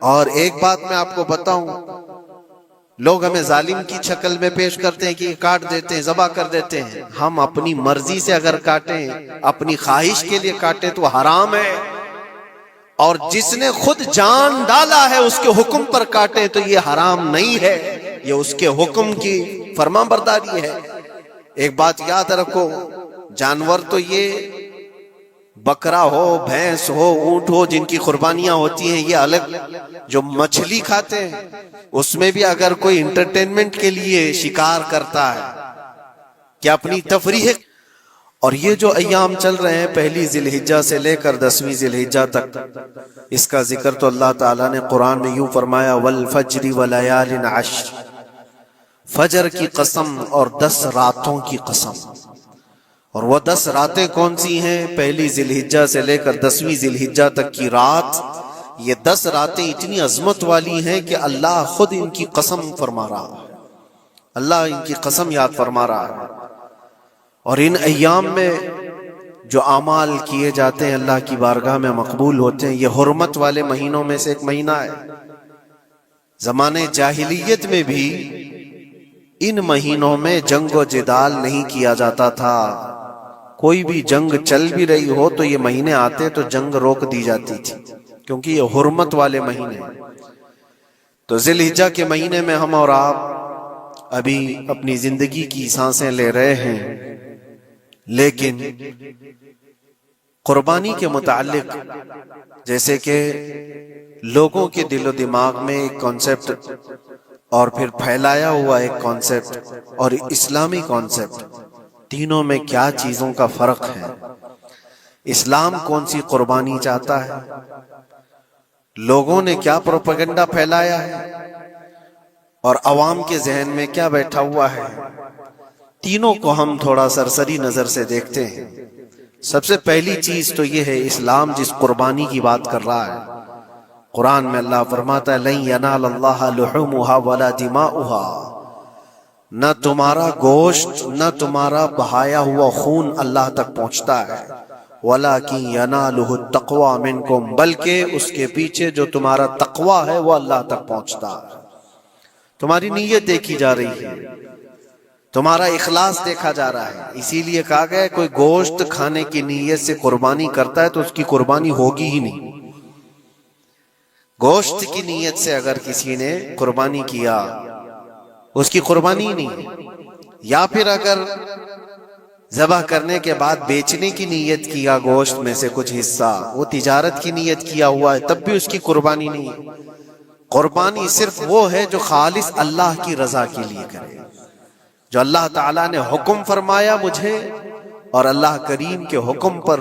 اور ایک بات میں آپ کو بتاؤں، لوگ ہمیں ظالم کی شکل میں پیش کرتے ہیں کہ یہ کاٹ دیتے ہیں، ذبح کر دیتے ہیں. ہم اپنی مرضی سے اگر کاٹیں، اپنی خواہش کے لیے کاٹیں تو حرام ہے. اور جس نے خود جان ڈالا ہے اس کے حکم پر کاٹے تو یہ حرام نہیں ہے، یہ اس کے حکم کی فرما برداری ہے. ایک بات یاد رکھو، جانور تو یہ بکرا ہو، بھینس ہو، اونٹ ہو، جن کی قربانیاں ہوتی ہیں یہ الگ. جو مچھلی کھاتے ہیں اس میں بھی اگر کوئی انٹرٹینمنٹ کے لیے شکار کرتا ہے کہ اپنی تفریح. اور یہ جو ایام چل رہے ہیں پہلی ذی الحجہ سے لے کر 10ویں ذی الحجہ تک، اس کا ذکر تو اللہ تعالیٰ نے قرآن میں یوں فرمایا والفجر ولیال عشر، فجر کی قسم اور 10 راتوں کی قسم. اور وہ 10 راتیں کون سی ہیں؟ پہلی ذی الحجہ سے لے کر 10ویں ذی الحجہ تک کی رات. یہ 10 راتیں اتنی عظمت والی ہیں کہ اللہ خود ان کی قسم فرما رہا ہے، اللہ ان کی قسم یاد فرما رہا ہے. اور ان ایام میں جو اعمال کیے جاتے ہیں اللہ کی بارگاہ میں مقبول ہوتے ہیں. یہ حرمت والے مہینوں میں سے ایک مہینہ ہے. زمانے جاہلیت میں بھی ان مہینوں میں جنگ و جدال نہیں کیا جاتا تھا. کوئی بھی جنگ چل بھی رہی ہو تو یہ مہینے آتے تو جنگ روک دی جاتی تھی، کیونکہ یہ حرمت والے مہینے ہیں. تو ذی الحجہ کے مہینے میں ہم اور آپ ابھی اپنی زندگی کی سانسیں لے رہے ہیں، لیکن قربانی کے متعلق جیسے کہ لوگوں کے دل و دماغ میں ایک کانسیپٹ اور پھر پھیلایا ہوا ایک کانسیپٹ اور اسلامی کانسیپٹ، تینوں میں کیا چیزوں کا فرق ہے؟ اسلام کون سی قربانی چاہتا ہے؟ لوگوں نے کیا پروپیگنڈا پھیلایا ہے؟ اور عوام کے ذہن میں کیا بیٹھا ہوا ہے؟ تینوں کو ہم تھوڑا سرسری نظر سے دیکھتے ہیں. سب سے پہلی چیز تو یہ ہے، اسلام جس قربانی کی بات کر رہا ہے، قرآن میں اللہ فرماتا ہے لن ینال اللہ لحومها ولا دماؤها، نہ تمہارا گوشت نہ تمہارا بہایا ہوا خون اللہ تک پہنچتا ہے، وَلَكِنْ يَنَالُهُ التَّقْوَى مِنْكُمْ، بلکہ اس کے پیچھے جو تمہارا تقوی ہے وہ اللہ تک پہنچتا ہے. تمہاری نیت دیکھی جا رہی ہے، تمہارا اخلاص دیکھا جا رہا ہے. اسی لیے کہا گیا ہے کوئی گوشت کھانے کی نیت سے قربانی کرتا ہے تو اس کی قربانی ہوگی ہی نہیں. گوشت کی نیت سے اگر کسی نے قربانی کیا اس کی قربانی نہیں. یا پھر اگر ذبح کرنے کے بعد بیچنے کی نیت کیا گوشت میں سے کچھ حصہ، وہ تجارت کی نیت کیا ہوا ہے، تب بھی اس کی قربانی نہیں. قربانی صرف وہ ہے جو خالص اللہ کی رضا کے لیے کرے، جو اللہ تعالیٰ نے حکم فرمایا مجھے اور اللہ کریم کے حکم پر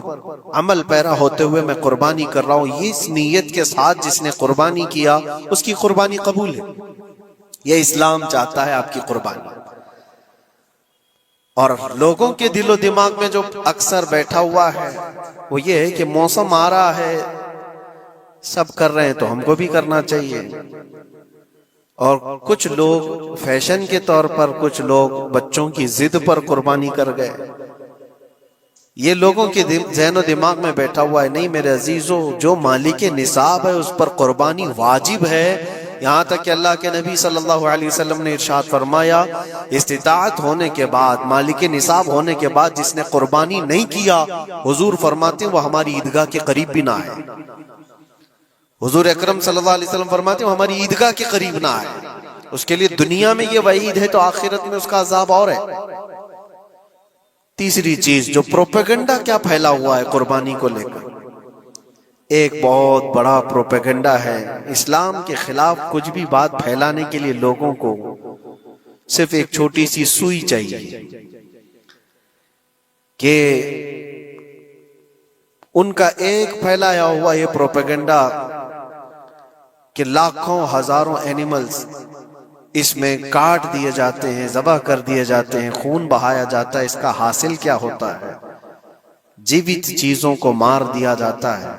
عمل پیرا ہوتے ہوئے میں قربانی کر رہا ہوں، یہ اس نیت کے ساتھ جس نے قربانی کیا اس کی قربانی قبول ہے. یہ اسلام چاہتا ہے آپ کی قربانی. اور لوگوں کے دل و دماغ میں جو اکثر بیٹھا ہوا ہے وہ یہ ہے کہ موسم آ رہا ہے، سب کر رہے ہیں تو ہم کو بھی کرنا چاہیے. اور کچھ لوگ فیشن کے طور پر، کچھ لوگ بچوں کی ضد پر قربانی کر گئے. یہ لوگوں کے ذہن و دماغ میں بیٹھا ہوا ہے. نہیں میرے عزیزو، جو مالک نصاب ہے اس پر قربانی واجب ہے. یہاں تک کہ اللہ کے نبی صلی اللہ علیہ وسلم نے ارشاد فرمایا استطاعت ہونے کے بعد، مالک نصاب ہونے کے بعد جس نے قربانی نہیں کیا، حضور فرماتے ہیں وہ ہماری عیدگاہ کے قریب بھی نہ آئے. حضور اکرم صلی اللہ علیہ وسلم فرماتے ہیں وہ ہماری عیدگاہ کے قریب نہ آئے. اس کے لیے دنیا میں یہ وعید ہے تو آخرت میں اس کا عذاب اور ہے. تیسری چیز جو پروپیگنڈا کیا پھیلا ہوا ہے قربانی کو لے کر، ایک بہت بڑا پروپیگنڈا ہے. اسلام کے خلاف کچھ بھی بات پھیلانے کے لیے لوگوں کو صرف ایک چھوٹی سی سوئی چاہیے کہ ان کا ایک پھیلایا ہوا یہ پروپیگنڈا کہ لاکھوں ہزاروں اینیملز اس میں کاٹ دیے جاتے ہیں، ذبح کر دیے جاتے ہیں، خون بہایا جاتا ہے، اس کا حاصل کیا ہوتا ہے؟ جیوت چیزوں کو مار دیا جاتا ہے.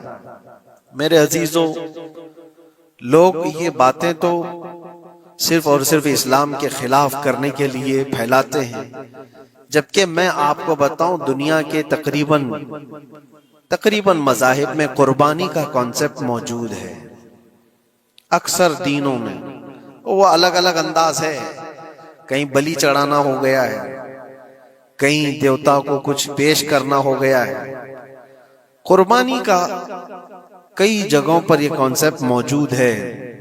میرے عزیزو، لوگ یہ باتیں تو صرف اور صرف اسلام کے خلاف کرنے کے لیے پھیلاتے ہیں، جبکہ میں آپ کو بتاؤں دنیا کے تقریباً مذاہب میں قربانی کا کانسیپٹ موجود ہے. اکثر دینوں میں وہ الگ الگ انداز ہے، کہیں بلی چڑھانا ہو گیا ہے، کہیں دیوتا کو کچھ پیش کرنا ہو گیا ہے۔ قربانی کا کئی جگہوں پر یہ کانسیپٹ موجود ہے،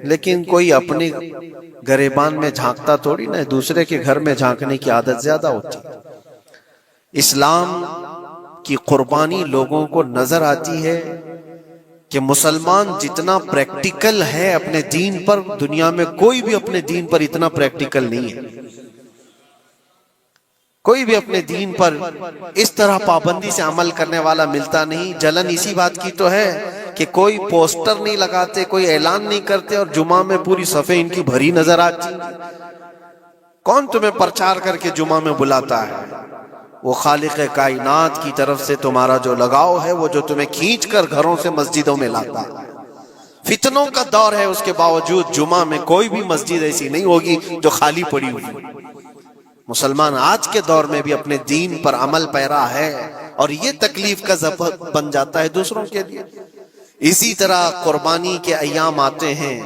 لیکن کوئی اپنے گریبان میں جھانکتا تھوڑی نہ، دوسرے کے گھر میں جھانکنے کی عادت زیادہ ہوتی ہے۔ اسلام کی قربانی لوگوں کو نظر آتی ہے کہ مسلمان جتنا پریکٹیکل ہے اپنے دین پر، دنیا میں کوئی بھی اپنے دین پر اتنا پریکٹیکل نہیں ہے۔ کوئی بھی اپنے دین پر اس طرح پابندی سے عمل کرنے والا ملتا نہیں۔ جلن اسی بات کی تو ہے کہ کوئی پوسٹر نہیں لگاتے، کوئی اعلان نہیں کرتے، اور جمعہ میں پوری صفیں ان کی بھری نظر آتی۔ کون تمہیں پرچار کر کے جمعہ میں بلاتا ہے؟ وہ خالق کائنات کی طرف سے تمہارا جو لگاؤ ہے، وہ جو تمہیں کھینچ کر گھروں سے مسجدوں میں لاتا ہے۔ فتنوں کا دور ہے، اس کے باوجود جمعہ میں کوئی بھی مسجد ایسی نہیں ہوگی جو خالی پڑی ہوئی۔ مسلمان آج کے دور میں بھی اپنے دین پر عمل پیرا ہے، اور یہ تکلیف کا سبب بن جاتا ہے دوسروں کے لیے۔ اسی طرح قربانی کے ایام آتے ہیں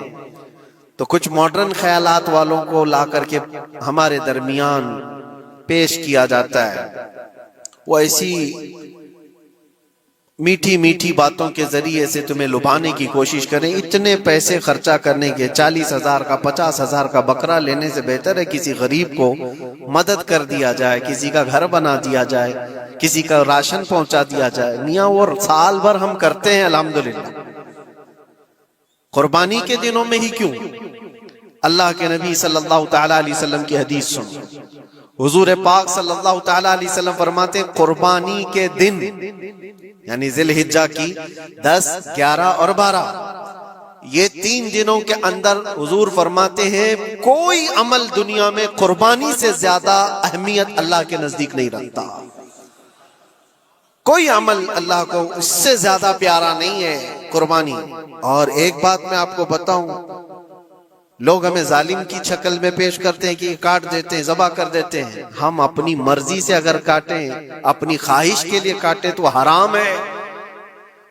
تو کچھ ماڈرن خیالات والوں کو لا کر کے ہمارے درمیان پیش کیا جاتا ہے۔ وہ ایسی میٹھی میٹھی باتوں کے ذریعے سے تمہیں لبھانے کی کوشش کریں۔ اتنے پیسے خرچہ کرنے کے، 40,000 کا 50,000 کا بکرا لینے سے بہتر ہے کسی غریب کو مدد کر دیا جائے، کسی کا گھر بنا دیا جائے، کسی کا راشن پہنچا دیا جائے۔ میاں وہ سال بھر ہم کرتے ہیں الحمدللہ، قربانی کے دنوں میں ہی کیوں؟ اللہ کے نبی صلی اللہ تعالی علیہ وسلم کی حدیث سن۔ حضور پاک صلی اللہ تعالی علیہ وسلم فرماتے ہیں قربانی کے دن، یعنی ذی الحجہ کی 10، 11 اور 12، یہ 3 دنوں کے اندر حضور فرماتے ہیں کوئی عمل دنیا میں قربانی سے زیادہ اہمیت اللہ کے نزدیک نہیں رکھتا۔ کوئی عمل اللہ کو اس سے زیادہ پیارا نہیں ہے قربانی۔ اور ایک بات میں آپ کو بتاؤں، لوگ ہمیں ظالم کی شکل میں پیش کرتے ہیں کہ یہ کاٹ دیتے ہیں، ذبح کر دیتے ہیں۔ ہم اپنی مرضی سے اگر کاٹیں، اپنی خواہش کے لیے کاٹیں تو حرام ہے،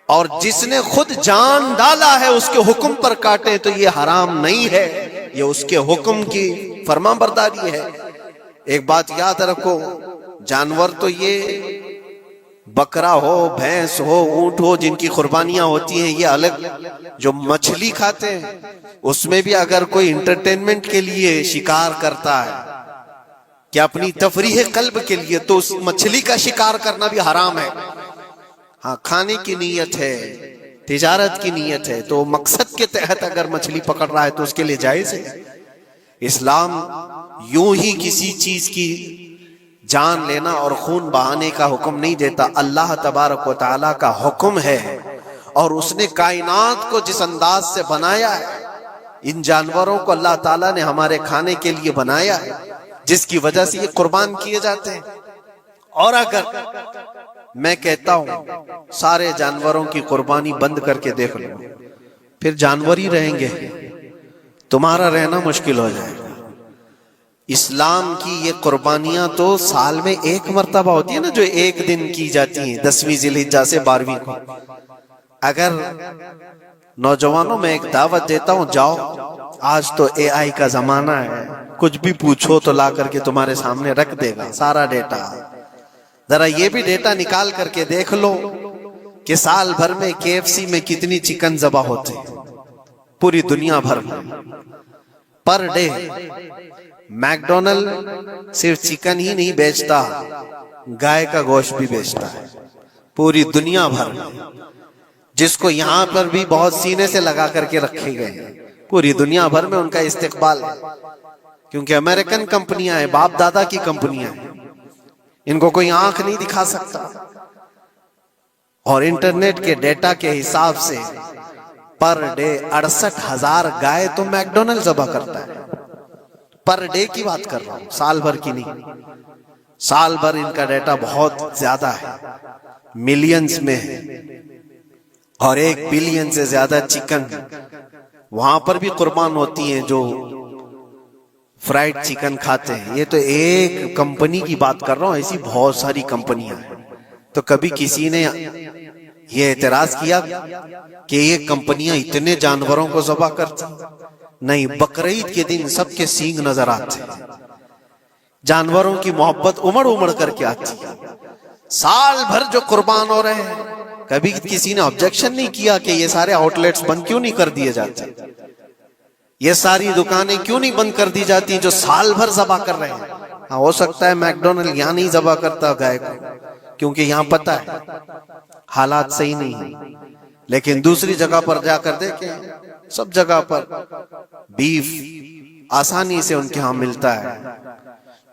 اور جس نے خود جان ڈالا ہے اس کے حکم پر کاٹیں تو یہ حرام نہیں ہے، یہ اس کے حکم کی فرمان برداری ہے۔ ایک بات یاد رکھو، جانور تو یہ بکرا ہو، بھینس ہو، اونٹ ہو، جن کی قربانیاں ہوتی ہیں یہ الگ۔ جو مچھلی کھاتے ہیں اس میں بھی اگر کوئی انٹرٹینمنٹ کے لیے شکار کرتا ہے کہ اپنی تفریح قلب کے لیے، تو اس مچھلی کا شکار کرنا بھی حرام ہے۔ ہاں، کھانے کی نیت ہے، تجارت کی نیت ہے، تو مقصد کے تحت اگر مچھلی پکڑ رہا ہے تو اس کے لیے جائز ہے۔ اسلام یوں ہی کسی چیز کی جان لینا اور خون بہانے کا حکم نہیں دیتا۔ اللہ تبارک و تعالیٰ کا حکم ہے، اور اس نے کائنات کو جس انداز سے بنایا ہے، ان جانوروں کو اللہ تعالیٰ نے ہمارے کھانے کے لیے بنایا ہے، جس کی وجہ سے یہ قربان کیے جاتے ہیں۔ اور اگر میں کہتا ہوں سارے جانوروں کی قربانی بند کر کے دیکھ لو، پھر جانور ہی رہیں گے، تمہارا رہنا مشکل ہو جائے گا۔ اسلام کی یہ قربانیاں تو سال میں ایک مرتبہ ہوتی ہیں نا، جو ایک دن کی جاتی ہیں، 10ویں ذی الحجہ سے 12ویں کو۔ اگر نوجوانوں میں ایک دعوت دیتا ہوں، جاؤ، آج تو AI کا زمانہ ہے، کچھ بھی پوچھو تو لا کر کے تمہارے سامنے رکھ دے گا سارا ڈیٹا۔ ذرا یہ بھی ڈیٹا نکال کر کے دیکھ لو کہ سال بھر میں KFC میں کتنی چکن ذبح ہوتے ہیں، پوری دنیا بھر میں پر ڈے۔ میکڈونلڈ صرف چکن ہی نہیں بیچتا، گائے کا گوشت بھی بیچتا ہے پوری دنیا بھر میں، جس کو یہاں پر بھی بہت سینے سے لگا کر کے رکھے گئے ہیں۔ پوری دنیا بھر میں ان کا استقبال ہے، کیونکہ امریکن کمپنیاں ہیں، باپ دادا کی کمپنیاں ہیں، ان کو کوئی آنکھ نہیں دکھا سکتا۔ اور انٹرنیٹ کے ڈیٹا کے حساب سے پر ڈے 68,000 گائے تو میکڈونلڈ ذبح کرتا ہے۔ پر ڈے کی بات کر رہا ہوں، سال بھر کی نہیں۔ سال بھر ان کا ڈیٹا بہت زیادہ ہے، ملینز میں ہے، اور 1 بلین سے زیادہ چکن وہاں پر بھی قربان ہوتی ہیں جو فرائیڈ چکن کھاتے ہیں۔ یہ تو ایک کمپنی کی بات کر رہا ہوں، ایسی بہت ساری کمپنیاں ہیں۔ تو کبھی کسی نے یہ اعتراض کیا کہ یہ کمپنیاں اتنے جانوروں کو ذبح کرتی؟ نہیں، بقرعید کے دن سب کے سینگ نظر آتے، جانوروں کی محبت امڑ امڑ کر کے آتی، سال بھر جو قربان ہو رہے ہیں، کبھی کسی نے آبجیکشن نہیں کیا کہ یہ سارے آؤٹ لیٹس بند کیوں نہیں کر دیے جاتے، یہ ساری دکانیں کیوں نہیں بند کر دی جاتی جو سال بھر ذبح کر رہے ہیں۔ ہاں، ہو سکتا ہے میکڈونلڈ یہاں نہیں ذبح کرتا گائے کو، کیونکہ یہاں پتہ ہے حالات صحیح نہیں ہیں، لیکن دوسری جگہ پر جا کر دیکھیں، سب جگہ پر بیف آسانی سے ان کے ہاں ملتا ہے۔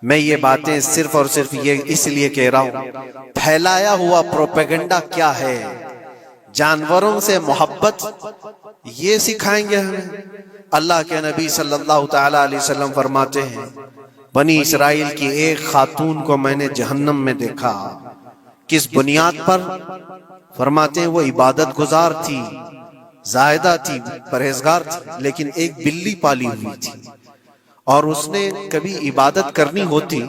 میں یہ باتیں صرف اور صرف یہ اس لیے کہہ رہا ہوں، پھیلایا ہوا پروپیگنڈا کیا ہے؟ جانوروں سے محبت یہ سکھائیں گے ہمیں؟ اللہ کے نبی صلی اللہ تعالی علیہ وسلم فرماتے ہیں، بنی اسرائیل کی ایک خاتون کو میں نے جہنم میں دیکھا۔ کس بنیاد پر؟ فرماتے ہیں وہ عبادت گزار تھی، زاہدہ تھی، پرہیزگار تھی، لیکن ایک بلی پالی ہوئی تھی، اور اس نے کبھی عبادت کرنی ہوتی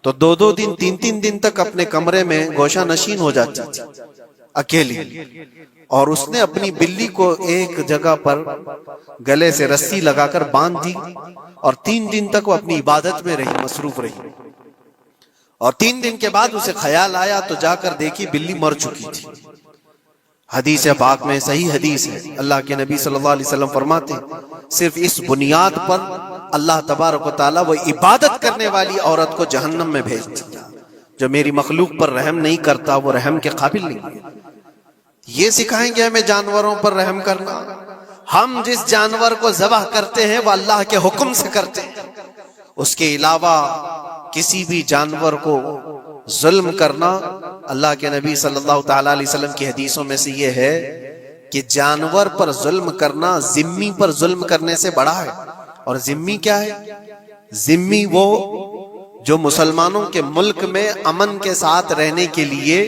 تو دو دو دن تین تین دن تک اپنے کمرے میں گوشہ نشین ہو جاتی تھی اکیلی، اور اس نے اپنی بلی کو ایک جگہ پر گلے سے رسی لگا کر باندھ دی، اور 3 دن تک وہ اپنی عبادت میں رہی، مصروف رہی، اور 3 دن کے بعد اسے خیال آیا تو جا کر دیکھی بلی مر چکی تھی۔ حدیث پاک میں، صحیح حدیث ہے، اللہ کے نبی صلی اللہ علیہ وسلم فرماتے ہیں صرف اس بنیاد پر اللہ تبارک و تعالیٰ وہ عبادت کرنے والی عورت کو جہنم میں بھیج دیا۔ جو میری مخلوق پر رحم نہیں کرتا وہ رحم کے قابل نہیں ہے۔ یہ سکھائیں گے ہمیں جانوروں پر رحم کرنا؟ ہم جس جانور کو ذبح کرتے ہیں وہ اللہ کے حکم سے کرتے ہیں، اس کے علاوہ کسی بھی جانور کو ظلم کرنا، اللہ کے نبی صلی اللہ تعالی علیہ وسلم کی حدیثوں میں سے یہ ہے کہ جانور پر ظلم کرنا ذمی پر ظلم کرنے سے بڑا ہے۔ اور ذمی کیا ہے؟ ذمی وہ جو مسلمانوں کے ملک میں امن کے ساتھ رہنے کے لیے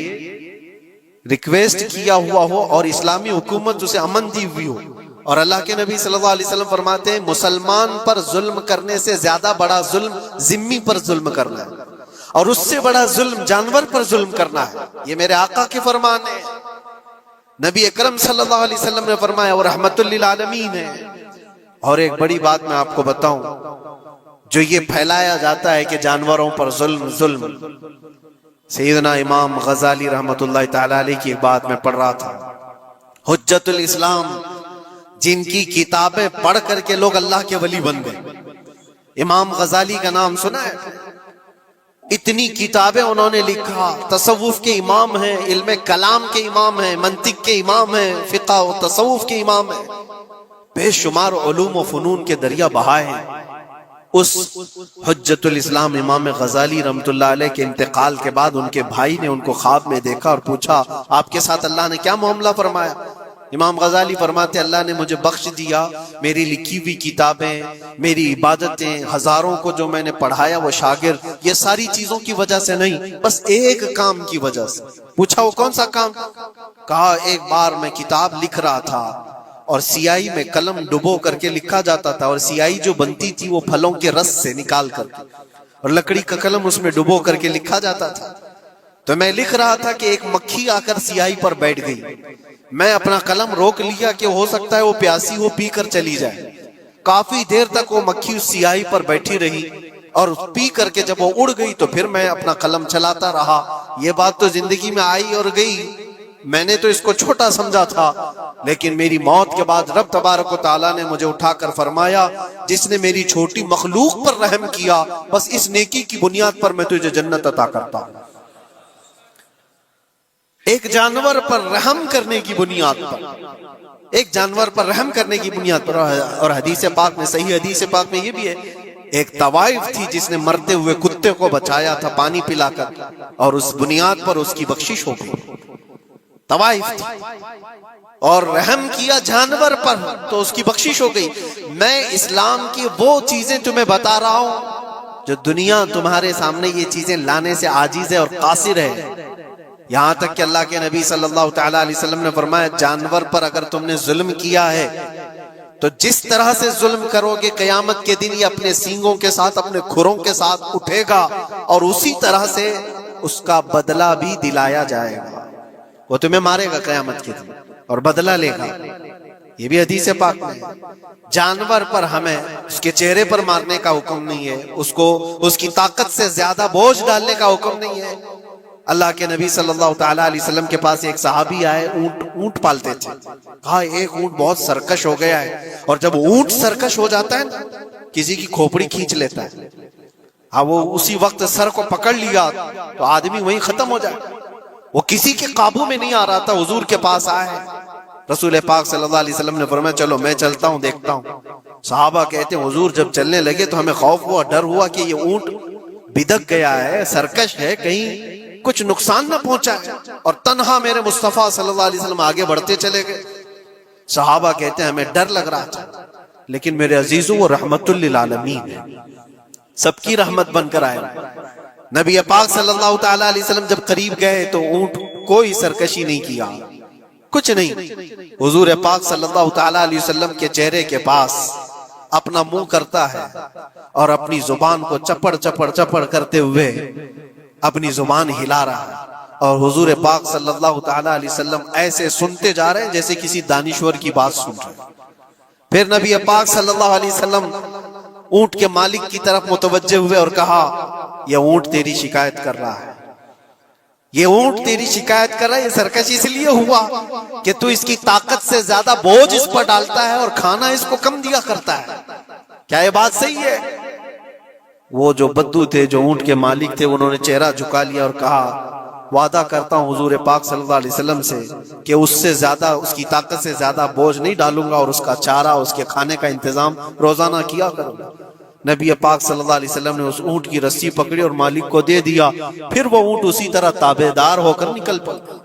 ریکویسٹ کیا ہوا ہو اور اسلامی حکومت اسے امن دی ہوئی ہو، اور اللہ کے نبی صلی اللہ علیہ وسلم فرماتے ہیں مسلمان پر ظلم کرنے سے زیادہ بڑا ظلم ذمی پر ظلم کرنا ہے، اور اس سے بڑا ظلم جانور پر ظلم کرنا ہے۔ یہ میرے آقا کے فرمان ہے، نبی اکرم صلی اللہ علیہ وسلم نے فرمایا، وہ رحمت للعالمین ہے۔ اور ایک بڑی بات میں آپ کو بتاؤں، جو یہ پھیلایا جاتا ہے کہ جانوروں پر ظلم، سیدنا امام غزالی رحمت اللہ تعالی علیہ کی ایک بات میں پڑھ رہا تھا، حجت الاسلام، جن کی کتابیں پڑھ کر کے لوگ اللہ کے ولی بن گئے۔ امام غزالی کا نام سنا ہے؟ اتنی کتابیں انہوں نے لکھا، تصوف کے امام ہیں، علم کلام کے امام ہیں، منطق کے امام ہیں، فقہ و تصوف کے امام ہیں، بے شمار علوم و فنون کے دریا بہائے ہیں۔ اس حجت الاسلام امام غزالی رحمت اللہ علیہ کے انتقال کے بعد ان کے بھائی نے ان کو خواب میں دیکھا اور پوچھا، آپ کے ساتھ اللہ نے کیا معاملہ فرمایا؟ امام غزالی فرماتے، اللہ نے مجھے بخش دیا، میری لکھی ہوئی کتابیں، میری عبادتیں، ہزاروں کو جو میں نے پڑھایا وہ شاگرد، یہ ساری چیزوں کی وجہ سے نہیں، بس ایک کام کی وجہ سے۔ پوچھا وہ کون سا کام؟ کہا ایک بار میں کتاب لکھ رہا تھا اور سیاہی میں قلم ڈبو کر کے لکھا جاتا تھا، اور سیاہی جو بنتی تھی وہ پھلوں کے رس سے نکال کر کے، اور لکڑی کا قلم اس میں ڈبو کر کے لکھا جاتا تھا، تو میں لکھ رہا تھا کہ ایک مکھی آ کر سیاہی پر بیٹھ گئی، میں اپنا قلم روک لیا کہ ہو سکتا ہے وہ پیاسی ہو، پی کر چلی جائے۔ کافی دیر تک وہ مکھی اس سیاہی پر بیٹھی رہی، اور پی کر کے جب وہ اڑ گئی تو پھر میں اپنا قلم چلاتا رہا۔ یہ بات تو زندگی میں آئی اور گئی، میں نے تو اس کو چھوٹا سمجھا تھا، لیکن میری موت کے بعد رب تبارک و تعالیٰ نے مجھے اٹھا کر فرمایا، جس نے میری چھوٹی مخلوق پر رحم کیا، بس اس نیکی کی بنیاد پر میں تجھے جنت عطا کرتا ہوں۔ ایک جانور پر رحم کرنے کی بنیاد پر، ایک جانور پر رحم کرنے کی بنیاد پر، اور حدیث پاک میں، صحیح حدیث پاک میں یہ بھی ہے، ایک طوائف تھی جس نے مرتے ہوئے کتے کو بچایا تھا پانی پلا کر، اور اس بنیاد پر اس کی بخشش ہو گئی۔ طوائف تھی اور رحم کیا جانور پر تو اس کی بخشش ہو گئی۔ میں اسلام کی وہ چیزیں تمہیں بتا رہا ہوں جو دنیا تمہارے سامنے یہ چیزیں لانے سے عاجز ہے اور قاصر ہے، یہاں تک کہ اللہ کے نبی صلی اللہ تعالی علیہ وسلم نے فرمایا، جانور پر اگر تم نے ظلم کیا ہے تو جس طرح سے ظلم کرو گے قیامت کے دن یہ اپنے سینگوں کے ساتھ، اپنے کھروں کے ساتھ اٹھے گا، اور اسی طرح سے اس کا بدلہ بھی دلایا جائے گا۔ وہ تمہیں مارے گا قیامت کے دن اور بدلہ لے گا. یہ بھی حدیث پاک میں ہے. جانور پر ہمیں اس کے چہرے پر مارنے کا حکم نہیں ہے، اس کو اس کی طاقت سے زیادہ بوجھ ڈالنے کا حکم نہیں ہے. اللہ کے نبی صلی اللہ تعالیٰ علیہ وسلم کے پاس ایک صحابی آئے، اونٹ پالتے تھے. کہا ایک اونٹ بہت سرکش ہو گیا ہے، اور جب اونٹ سرکش ہو جاتا ہے نا، کسی کی کھوپڑی کھینچ لیتا ہے. ہاں، وہ اسی وقت سر کو پکڑ لیا تو آدمی وہیں ختم ہو جائے. وہ کسی کے قابو میں نہیں آ رہا تھا، حضور کے پاس آئے. رسول پاک صلی اللہ علیہ وسلم نے فرمایا چلو میں چلتا ہوں، دیکھتا ہوں. صحابہ کہتے ہیں حضور جب چلنے لگے تو ہمیں خوف ہوا، ڈر ہوا کہ یہ اونٹ بدک گیا ہے، سرکش ہے، کہیں کچھ نقصان نہ پہنچا ہے. اور تنہا میرے مصطفیٰ صلی اللہ علیہ وسلم آگے بڑھتے چلے گئے. صحابہ کہتے ہیں ہمیں ڈر لگ رہا تھا، لیکن میرے عزیزوں وہ رحمت للعالمین ہے، سب کی رحمت بن کر آئے. نبی پاک صلی اللہ تعالیٰ علیہ وسلم جب قریب گئے تو اونٹ کوئی سرکشی نہیں کیا، کچھ نہیں. حضور پاک صلی اللہ تعالیٰ علیہ وسلم کے چہرے کے پاس اپنا منہ کرتا ہے اور اپنی زبان کو چپڑ چپڑ چپڑ کرتے ہوئے اپنی زبان ہلا رہا ہے. اور حضور پاک صلی اللہ تعالیٰ علیہ وسلم ایسے سنتے جا رہے ہیں جیسے کسی دانشور کی بات سن رہے ہیں. پھر نبی پاک صلی اللہ علیہ وسلم اونٹ کے مالک کی طرف متوجہ ہوئے اور کہا یہ اونٹ تیری شکایت کر رہا ہے، یہ اونٹ تیری شکایت کر رہا ہے. یہ سرکش اس لیے ہوا کہ تو اس کی طاقت سے زیادہ بوجھ اس پر ڈالتا ہے اور کھانا اس کو کم دیا کرتا ہے. کیا یہ بات صحیح ہے؟ وہ جو بدو تھے، جو اونٹ کے مالک تھے، انہوں نے چہرہ جھکا لیا اور کہا وعدہ کرتا ہوں حضور پاک صلی اللہ علیہ وسلم سے کہ اس سے زیادہ، اس کی طاقت سے زیادہ بوجھ نہیں ڈالوں گا، اور اس کا چارہ، اس کے کھانے کا انتظام روزانہ کیا کروں گا. نبی پاک صلی اللہ علیہ وسلم نے اس اونٹ کی رسی پکڑی اور مالک کو دے دیا. پھر وہ اونٹ اسی طرح تابعدار ہو کر نکل پڑا.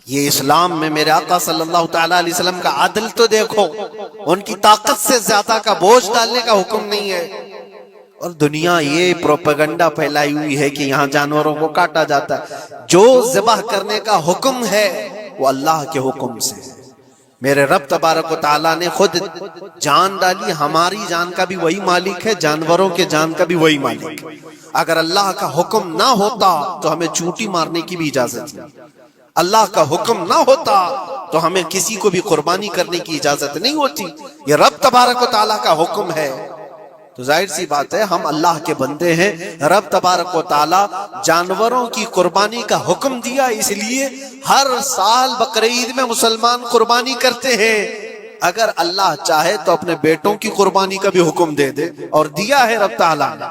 یہ اسلام میں میرے آقا صلی اللہ تعالیٰ علیہ وسلم کا عدل تو دیکھو. ان کی طاقت سے زیادہ کا بوجھ ڈالنے کا حکم نہیں ہے. اور دنیا یہ پروپیگنڈا پھیلائی ہوئی ہے کہ یہاں جانوروں کو کاٹا جاتا ہے. جو ذبح کرنے کا حکم ہے وہ اللہ کے حکم سے. میرے رب تبارک و تعالیٰ نے خود جان ڈالی، ہماری جان کا بھی وہی مالک ہے، جانوروں کے جان کا بھی وہی مالک. اگر اللہ کا حکم نہ ہوتا تو ہمیں چونٹی مارنے کی بھی اجازت نہیں. اللہ کا حکم نہ ہوتا تو ہمیں کسی کو بھی قربانی کرنے کی اجازت نہیں ہوتی. یہ رب تبارک و تعالیٰ کا حکم ہے. تو ظاہر سی بات ہے ہم اللہ کے بندے ہیں. رب تبارک و تعالیٰ جانوروں کی قربانی کا حکم دیا، اس لیے ہر سال بقرعید میں مسلمان قربانی کرتے ہیں. اگر اللہ چاہے تو اپنے بیٹوں کی قربانی کا بھی حکم دے دے، اور دیا ہے رب تعالیٰ نے،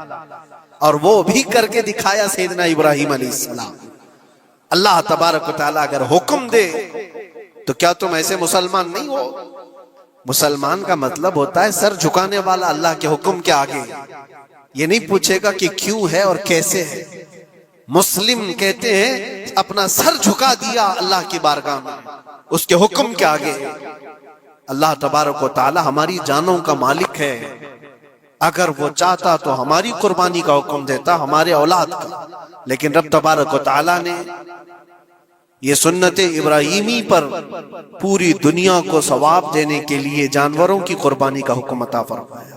اور وہ بھی کر کے دکھایا سیدنا ابراہیم علیہ السلام. اللہ تبارک و تعالیٰ اگر حکم دے تو کیا تم ایسے مسلمان نہیں ہو؟ مسلمان کا مطلب ہوتا ہے سر جھکانے والا اللہ کے حکم کے آگے. یہ نہیں پوچھے گا کہ کیوں ہے اور کیسے ہے. مسلم کہتے ہیں اپنا سر جھکا دیا اللہ کی بارگاہ میں، اس کے حکم کے آگے. اللہ تبارک و تعالی ہماری جانوں کا مالک ہے. اگر وہ چاہتا تو ہماری قربانی کا حکم دیتا، ہمارے اولاد کا. لیکن رب تبارک و تعالی نے یہ سنت ابراہیمی پر پوری دنیا کو ثواب دینے کے لیے جانوروں کی قربانی کا حکم عطا فرمایا.